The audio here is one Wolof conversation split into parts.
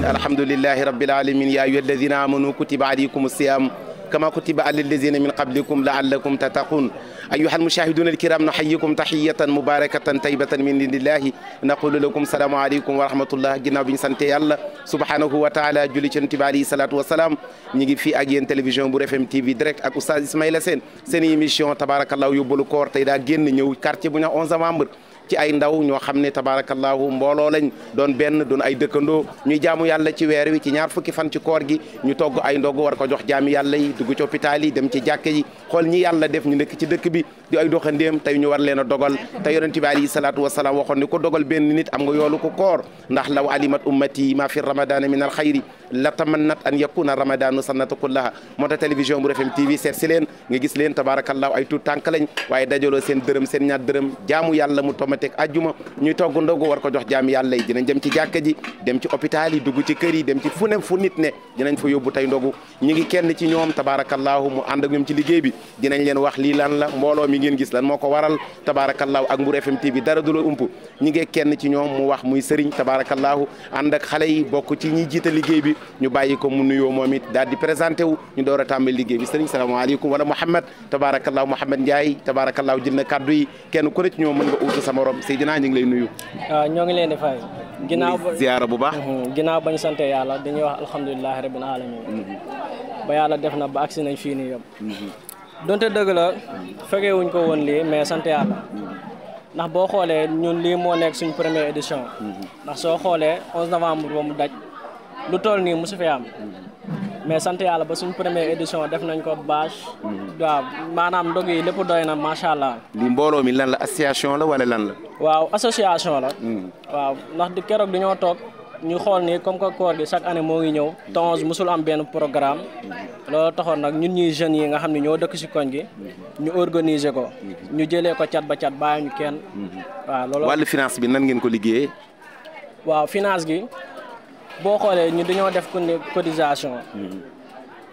alhamdulillahi rabbil alamin ya ayyuha alladhina amanu kutiba alaykumus siyam كما كتب على الذين من قبلكم لعلكم تتقون أيها المشاهدون الكرام نحييكم تحية مباركة طيبة من عند الله نقول لكم السلام عليكم ورحمة الله ginnaaw bi ñu sant Yàlla subhanahu wa taala julli ci Yonent bi alayhi salaatu wa salaam ñu ngi fii ak yéen télévision bu RFM TV direct ak Oustaz Ismaïla Sène seen émission tabarakallahu yóbbalu koor tey daa génn ñëw quartier bu ñu 11 novembre ci ay ndaw ñoo xam ne tabarakallahu mbooloo lañ doon benn doon ay dëkkandoo ñuy jaamu yàlla ci weer wi ci ñaar fukki fan ci koor gi ñu togg ay ndog war ko jox jaami yàlla yi dugg ci hôpital yi dem ci jàkke yi xool ñi yàlla def ñu nekk ci dëkk bi di ay doxandéem tey ñu war leen a dogal te yonent bi alayhi salaatu wasalaam waxoon ni ko dogal benn nit am nga yoolu ko koor ndax law alimat ummati ma fi ramadana min al xayri la tamannat an yakuna ramadanu sannata kullaha moo tax télévision bu RFM TV seet si leen nga gis leen tabarakallahu ay tuut tànk lañ waaye dajaloo seen dërëm seen ñaar dërëm jaamu yàlla mu tomateeg ajjuma ñuy togg ndogu war ko jox jaami yàlla yi dinañ dem ci jàkka ji dem ci hôpital yi dugg ci kër yi dem ci fu ne fu nit ne dinañ fa yóbbu tey ndogu ñu ngi kenn ci ñoom tabarakallahu mu ànd ak ñoom ci liggéey bi dinañ leen wax lii lan la mbooloo mi ngeen gis lan moo ko waral tabarakallahu ak Mbour FM TV dara du la ump ñi ngi kenn ci ñoom mu wax muy sëriñ tabarakallahu ànd ak xale yi bokk ci ñi jiite liggéey bi ñu bàyyi ko mu nuyoo moom it daal di présenté wu ñu door a tàmbali liggéey bi sëriñ salaamaaleykum wala Mouhamed tabarakallahu Mouhamed Ndiaye tabarakallahu jël na kaddu yi kenn ku ne ci ñoom mën nga uutu sa morom Seydina ñu ngi lay nuyu. waaw ñoo ngi leen di fay. ginnaaw ba ziyaara bu baax. ginnaaw bañ sante yàlla dañuy wax alhamdulilahi rabbil alamin ba yàlla def na ba agsi nañ fii nii yëpp. donte dëgg la fekkee wuñ ko woon lii mais sant yàlla ndax boo xoolee ñun lii moo nekk suñ première édition. ndax soo xoolee 11 novembre ba mu daj lu toll nii mosu fi am. mais sant yàlla ba suñ première édition def nañ ko bâche. waaw maanaam ndog yi lépp doy na macha allah. li mbooloo mi lan la association la wala lan la. waaw association la. waaw ndax di keroog dañoo toog ñu xool ni comme que koor gi chaque année moo ngi ñëw. te 11 mosul am benn programme. loolu taxoon nag ñun ñuy jeunes yi nga xam ne ñoo dëkk si koñ gi. ñu organiser ko. ñu jëlee ko cat ba cat bàyyi ñu kenn. waaw loolu. wàllu finance bi nan ngeen ko liggéeyee. waaw finance gi. boo xoolee ñu dañoo def cotisation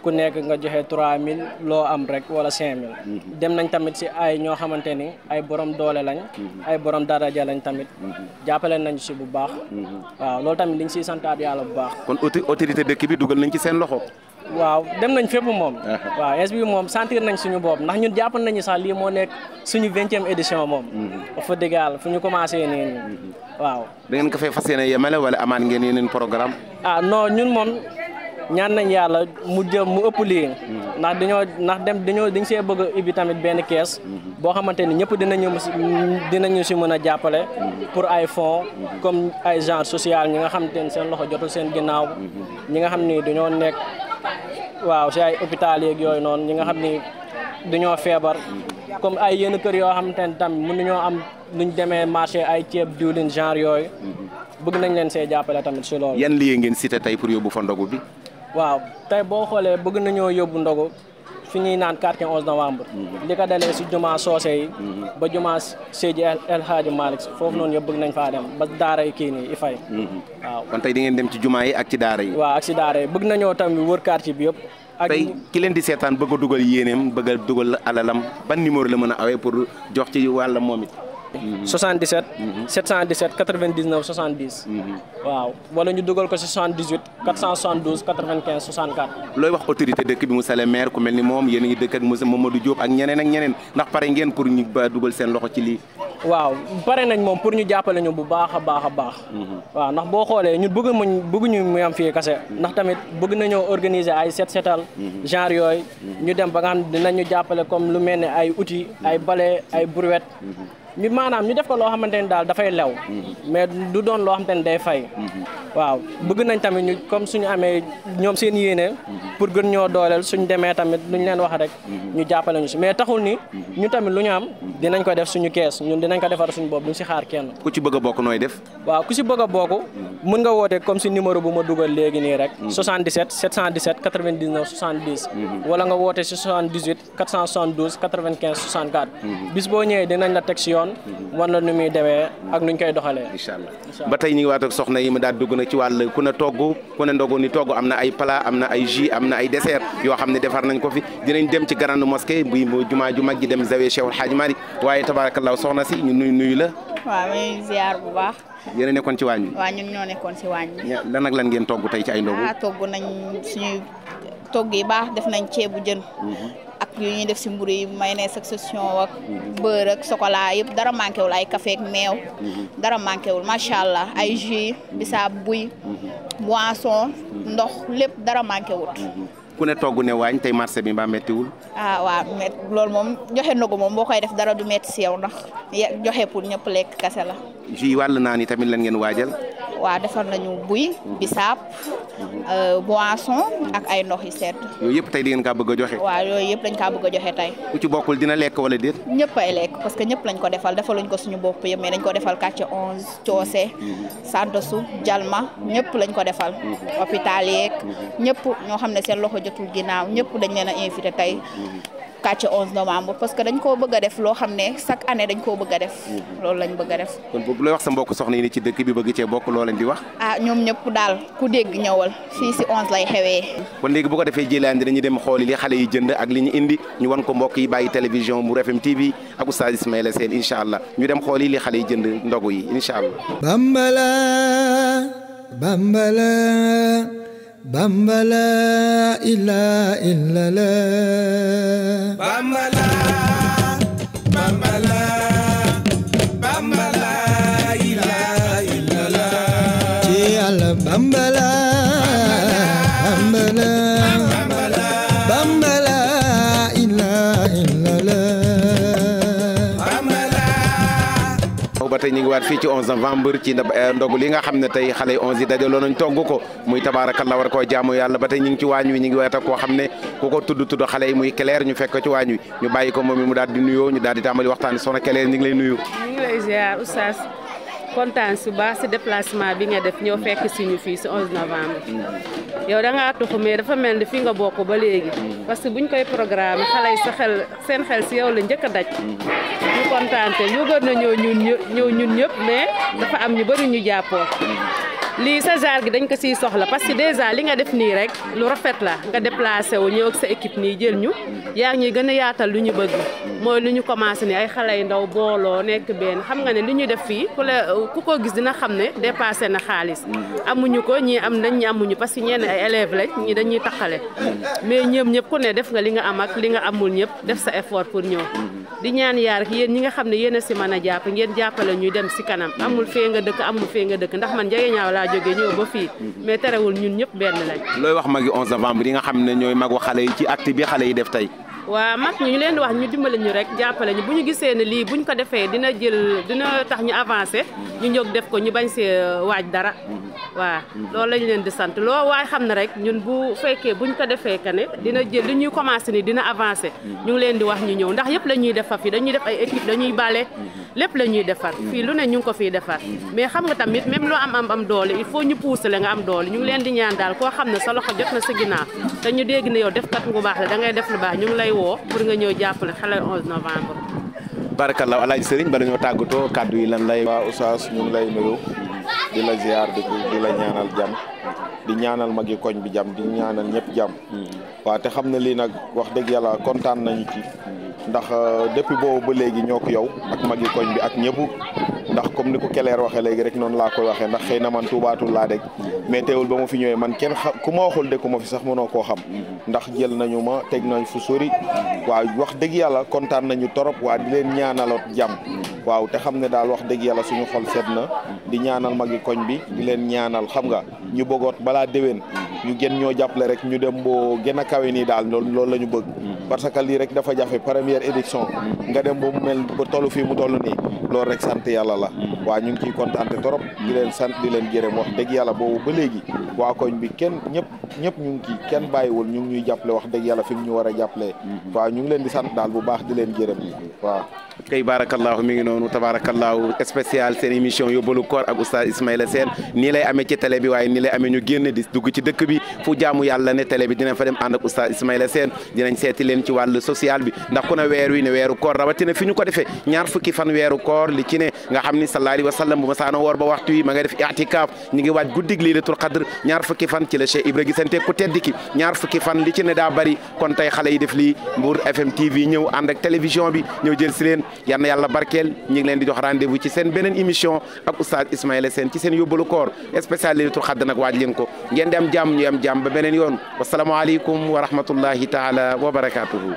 ku nekk nga joxe 3000 loo am rek wala 5000 dem nañ tamit si ay ñoo xamante ni ay borom doole lañ ay borom daraja lañ tamit jàppale nañ si bu baax waaw loolu tamit liñ siy santaat yàlla bu baax. kon autorité dëkk bi dugal nañ ci seen loxo. waaw dem nañ fépp moom. waaw es bi moom sentir nañ suñu bopp ndax ñun jàpp nañu sax lii moo nekk suñu 20e édition moom. wax fa dëgg yàlla fu ñu commencé nii waaw. da ngeen ko fay fas yéene yemale wala amaat ngeen yeneen programme. ah non ñun moom ñaan nañ yàlla mu ëpp lii. ndax dañ see bëgg a ibbi tamit benn kees. boo xamante ni ñëpp dinañu si mën a jàppale. pour ay fonds comme ay genre social ñi nga xamante ni seen loxo jotul seen ginnaaw. ñi nga xam ni dañoo nekk. waaw si ay hôpital yeeg yooyu noonu ñi nga xam ni dañoo feebar comme ay yenn kër yoo xamante ne tamit mën nañoo am luñ demee marché ay ceeb diwlin genre yooyu bëgg nañ leen see jàppale tamit si loolu. yan lieu ngeen cité tey pour yóbbu fa ndogu bi. waaw tey boo xoolee bëgg nañoo yóbbu ndogu fi ñuy naan quartier 11 novembre. li ko dalee si jumaa soose yi. ba jumaa Seydi El Hadji Malick foofu noonu yëpp bëgg nañ faa dem ba daara yi kii nii i fay. waaw kon tey di ngeen dem ci jumaa yi ak ci daara yi. waaw ak si daara yi bëgg nañoo tamit wër quartier bi yëpp. ak tey ki leen di seetaan bëgg a dugal yéeneem bëgg a dugal alalam ban numéro la mën a awee pour jox ci wàllam moom it. 77. 717 99 70. waaw wala ñu dugal ko si 78 472 95 64. looy wax autorité dëkk bi monsieur le maire ku mel ni moom yéen a ngi dëkk ak monsieur Mamadou Diop ak ñeneen ak ñeneen ndax pare ngeen pour ñu ba dugal seen loxo ci lii. waaw pare nañ moom pour ñu jàppale ñu bu baax a baax a baax. waaw ndax boo xoolee ñun bëgguñu mu am fii kase ndax tamit bëgg nañoo organiser ay setal genre yooyu. ñu dem ba nga xam dinañu jàppale comme lu mel ne ay outils ay balai ay brouette. ñu maanaam ñu def ko loo xamante ni daal dafay lew mais du doon loo xamante ni day fay waaw bëgg nañ tamit ñu comme suñu amee ñoom seen yéene pour gën ñoo dooleel suñ demee tamit luñ leen wax rek ñu jàppale ñu si mais taxul ni ñu tamit lu ñu am dinañ ko def suñu kees ñun dinañ ko defar suñu bopp duñ si xaar kenn. ku ci bëgg a bokk nooy def. waaw ku si bëgg a bokk mën nga woote comme si numéro bu ma dugal léegi nii rek 77 717 99 70 wala nga woote si 78 472 95 64 bis boo ñëwee dinañ la teg si yoon wan la nu muy demee ak nuñ koy doxalee. incha allah ba tey ñu ngi waat ak soxna yi ma daal dugg na ci wàll ku ne togg ku ne ndogu ni togg am na ay plat am na ay jus am na ay dessert yoo xam ne defar nañ ko fi dinañ dem ci grande mosquée bu jumaa ju mag ji dem zawiya Cheikhul Hadji Malick waaye tabarakallah soxna si ñu nuyu la. waaw may ziar bu baax. yéen a nekkoon ci waañ wi. waaw ñun ñoo nekkoon ci waañ wi. lan ak lan ngeen togg tey ci ay ndogu. togg nañ suñuy togg yi baax def nañ ceebu jën. ak yu ñuy def ci mburu yi mayonnaise ak saucisson ak beurre ak chocolat yëpp dara manqué wul ay café ak meew. dara manqué wul macha allah ay jus bisaab buy boisson ndox lépp dara manqué wul. ku ne togg ne waañ tey marché bi mbaa méttiwul. waaw loolu moom joxe ndogu moom boo koy def dara du métti si yow ndax joxe pour ñëpp lekk kase la. jus wàll naa ni tamit lan ngeen waajal. waaw defar nañu buy bisaab boisson ak ay ndox yu sedd. yooyu yëpp tey di ngeen kaa bëgg a joxe. waaw yooyu yëpp dañ kaa bëgg a joxe tey. ku ci bokkul dina lekk wala déet. ñëpp ay lekk parce que ñëpp lañ ko defaluñ ko suñu bopp yëpp mais dañ ko defal quartier 11 Coose Santosu Jalma ñëpp lañ ko defal. hôpital yeeg ñëpp ñoo xam ne seen loxo jotul ginnaaw ñëpp dañ leen a invité tey quartier 11 novembre parce que dañ koo bëgg a def loo xam ne chaque année dañ koo bëgg a def loolu lañ bëgg a def. kon boobu looy wax sa mbokk soxna yi ni ci dëkk bi bëgg cee bokk loo leen di wax. ñoom ñëpp daal ku dégg ñëwal fii si 11 lay xewee. kon léegi bu ko defee jëlaandi dañuy dem xooli li xale yi jënd ak li ñu indi ñu wan ko mbokk yi bàyyi télévision Mbour FM TV ak Oustaz Ismaïla Sène incha allah ñu dem xooli li xale yi jënd ndogu yi incha allah. Bambala Bambala Bambala illa la Bambala Bambala Bambala illa la ci Yàlla Bambala Bambala Bambala illa la ba tey ñu ngi waat fii ci 11 novembre ci ndogu li nga xam ne tey xale yi 11 yi dajaloo nañ togg ko muy tabarakallah war koo jaamu yàlla ba tey ñu ngi ci waañ wi ñu ngi waat ak koo xam ne ku ko tudd xale yi muy Claire ñu fekk ko ci waañ wi ñu bàyyi ko moom mu daal di nuyoo ñu daal di tàmbali waxtaan soxna Claire ñu ngi lay nuyu. ñu ngi lay ziar oustaz kontaan su baax si déplacement bi nga def ñoo fekk si ñu fii si 11 novembre yow da ngaa tuxu mais dafa mel ni fi nga bokk ba léegi parce que buñ koy programme xale yi seen xel si yow la njëkk a daj ñu kontaante ñu gën na ñëw ñun ñëpp mais dafa am ñu bëri ñu jàppoo lii sa genre gi dañ ko siy soxla parce que déjà li nga def nii rek lu rafet la nga déplacé wu ñëw ak sa équipe nii jël ñu yaa ngi ñuy gën a yaatal lu ñu bëgg mooy lu ñu commencé ni ay xale yu ndaw booloo nekk benn xam nga ne li ñu def fii ku ko gis dina xam ne dépassé na xaalis amuñu ko ñii am nañ ñi amuñu parce que ñenn ay élèves lañ ñi dañuy taxale mais ñëpp ku ne def nga li nga am ak li nga amul ñëpp def sa effort pour ñëw di ñaan yaar ak yéen ñi nga xam ne yéen a si mën a jàpp ngeen jàppale ñuy dem si kanam amul fee nga dëkk amul fee nga dëkk ndax man jege ñaaw laa jógee ñëw ba fii mais terewul ñun ñëpp benn lañ. looy wax magi 11 novembre yi nga xam ne ñooy magu xale yi ci acte bi xale yi def tey. waaw mag ñu leen di wax ñu dimbale ñu rek jàppale ñu bu ñu gisee ne lii buñ ko defee dina tax ñu avancé ñu jóg def ko ñu bañ see waaj dara waaw loolu lañ leen di sant loo waay xam ne rek ñun bu fekkee buñ ko defee que ne dina jël li ñuy commencé ni dina avancé ñu ngi leen di wax ñu ñëw ndax yëpp la ñuy defar fii dañuy def ay équipe dañuy bale lépp la ñuy defar fii lu ne ñu ngi ko fiy defar mais xam nga tamit même loo am doole il faut ñu pousser la nga am doole ñu ngi leen di ñaan daal koo xam ne sa loxo jot na sa ginnaaw te ñu dégg ne yow def kat ngu baax la da ngay def lu baax ñu ngi lay woo pour nga ñëw jàppale xale 11 novembre. barakallah alaaji sëriñ bala ñoo tàggatoo kàddu yi lan lay. waaw oustaz ñu ngi lay nuyu di la ziar di la ñaanal jàmm di ñaanal magi koñ bi jàmm di ñaanal ñëpp jàmm. waaw te xam ne lii nag wax dëgg yàlla kontaan nañu ci ndax depuis boobu ba léegi ñoo ko yow ak magi koñ bi ak ñëpp ndax comme ni ko Claire waxee léegi rek noonu laa koy waxee ndax xëy na man tuubaatul laa dégg mais teewul ba ma fi ñëwee man kenn ku ma waxul dëkku ma fi sax mënoo koo xam ndax jël nañu ma teg nañ fu sori waaw wax dëgg yàlla kontaan nañu torop waa di leen ñaanaloot jàmm waaw te xam ne daal wax dëgg yàlla suñu xol sedd na di ñaanal magi koñ bi di leen ñaanal xam nga ñu bëggoot balaa déwén ñu gën ñoo jàppale rek ñu dem boo gën a kawe nii daal loolu la ñu bëgg parce que lii rek dafa jafe première édition nga dem ba mu mel ba toll fii mu toll nii loolu rek sant yàlla la waa ñu ngi ciy kontaan trop di leen sant di leen gërëm wax dëgg yàlla boobu ba léegi waa koñ bi kenn ñëpp ñu ngi kii kenn bàyyiwul ñu ngi ñuy jàppale wax dëgg yàlla fi mu ñu war a jàppale waaw ñu ngi leen di sant daal bu baax di leen gërëm waaw kay barakallahu mi ngi noonu tabarakallahu spécial seen émission yóbbalu koor ak oustaz Ismaïla Sène nii lay amee ci télé bi waaye nii lay amee ñu génn di dugg ci dëkk bi fu jaamu yàlla ne télé bi dinañ fa dem ànd ak oustaz Ismaïla Sène dinañ seeti leen ci wàllu social bi ndax ku ne weer wi ne weeru koor rawatina fi ñu ko defee ñaar fukki fan weeru koor li ci ne nga xam ni sallallahu alayhi wa sallam bu ma saano woor ba waxtu wi ma nga def i'tikaaf ñu ngi waaj guddig laylatul qadr ñaar fukki fan ci la Cheikh Ibra gisante ku tedd ki ñaar fukki fan li ci ne daa bari kon tey xale yi def lii Mbour FM TV ñëw ànd ak télévision bi ñëw jël si leen yal na yàlla barkeel ñu ngi leen di jox rendez-vous ci seen beneen émission ak oustaz Ismaïla Sène ci seen yóbbalu koor spécial laylatul qadr nag waaj leen ko ngeen di am jàmm ñu am jàmm ba beneen yoon wasalaamaaleykum wa rahmatullahi taala wa barakatuhu